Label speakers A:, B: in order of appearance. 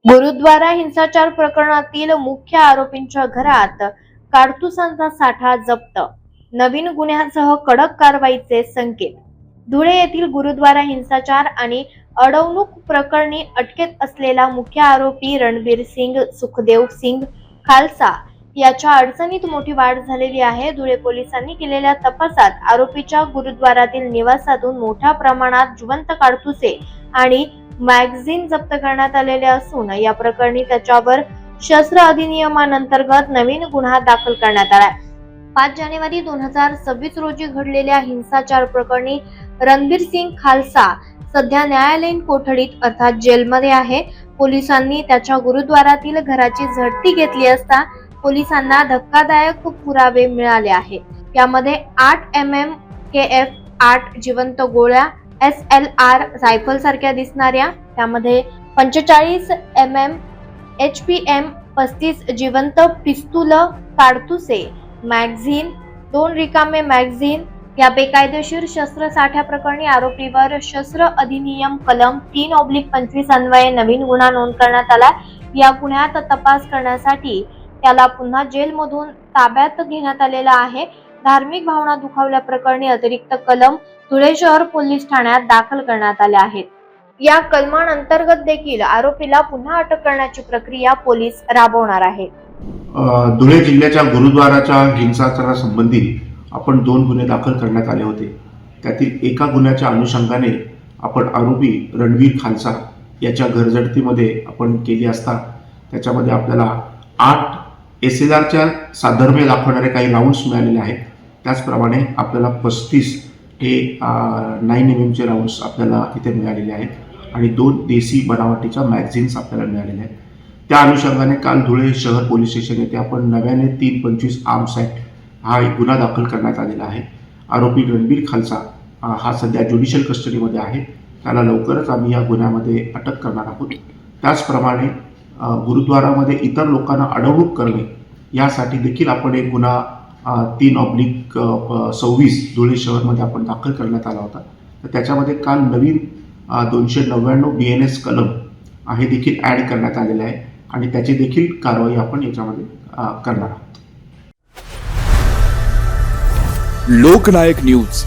A: गुरुद्वारा हिंसाचार प्रकरणातील मुख्य आरोपींच्या घरात काडतुसांचा साठा जप्त, नवीन गुन्ह्यासह कडक कारवाईचे संकेत. धुळे येथील गुरुद्वारा हिंसाचार आणि अडवणूक प्रकरणी अटकेत असलेला मुख्य आरोपी रणबीर सिंग सुखदेव सिंग खालसा याच्या अडचणीत मोठी वाढ झालेली आहे. धुळे पोलिसांनी केलेल्या तपासात आरोपीच्या गुरुद्वारातील निवासातून मोठ्या प्रमाणात जिवंत काडतुसे आणि मॅगझिन जप्त करण्यात आलेले असून या प्रकरणी त्याच्यावर शस्त्र अधिनियमांतर्गत नवीन गुन्हा दाखल करण्यात आलाय. 5 जानेवारी 2026 रोजी घडलेल्या हिंसाचार प्रकरणी रणबीर सिंग खालसा सध्या न्यायालयीन कोठडीत अर्थात जेलमध्ये आहे. पोलिसांनी त्याच्या गुरुद्वारातील घराची झडती घेतली असता पोलिसांना धक्कादायक पुरावे मिळाले आहेत. यामध्ये 8 mm KF 8 जिवंत गोळ्या, SLR रायफल सारख्या दिसणाऱ्या, त्यामध्ये 45 mm HPM 35 जिवंत पिस्तूल, काडतुसे, मॅगझिन, 2 रिकामे मॅगझिन या बेकायदेशीर शस्त्र साठ्या प्रकरणी आरोपीवर शस्त्र अधिनियम कलम 3/25 अन्वये नवीन गुन्हा नोंद करण्यात आला. या गुन्ह्यात तपास करण्यासाठी त्याला पुन्हा जेलमधून ताब्यात घेण्यात आलेला आहे. धार्मिक भावना दुखावल्याप्रकरणी अतिरिक्त कलम धुळे शहर पोलीस ठाण्यात दाखल करण्यात आले आहेत. या कलमांअंतर्गत देखील आरोपीला पुन्हा अटक करण्याची प्रक्रिया पोलीस राबवणार आहेत.
B: धुळे जिल्ह्याच्या गुरुद्वाराच्या हिंसाचारासंबंधी आपण 2 गुन्हे दाखल करण्यात आले होते. त्यातील एका गुन्ह्याच्या अनुषंगाने आपण आरोपी रणबीर खालसा याच्या घरझडतीमध्ये आपण केली असता त्याच्यामध्ये आपल्याला 8 SLRच्या साधर्म्य दाखवणारे काही राऊंड्स मिळालेले आहेत. त्याचप्रमाणे आपल्याला 35 हे 9 mm राऊंड्स आपल्याला इथे मिळालेले आहेत आणि 2 देसी बनावटीच्या मॅगझिन्स आपल्याला मिळालेल्या आहेत. त्या अनुषंगाने काल धुळे शहर पोलीस स्टेशन येथे आपण नव्याने 325 आर्म्स ॲक्ट हा एक गुन्हा दाखल करण्यात आलेला आहे. आरोपी रणबीर खालसा हा सध्या ज्युडिशियल कस्टडीमध्ये आहे. त्याला लवकरच आम्ही या गुन्ह्यामध्ये अटक करणार आहोत. त्याचप्रमाणे गुरुद्वारामध्ये इतर लोकांना अडवणूक करणे यासाठी देखील आपण एक गुन्हा 3/26 धुळे शहरमध्ये आपण दाखल करण्यात आला होता. तर त्याच्यामध्ये काल नवीन 299 BNS कलम हे देखील ॲड करण्यात आलेले आहे आणि त्याची देखील कारवाई आपण याच्यामध्ये करणार आहोत.
C: लोकनायक न्यूज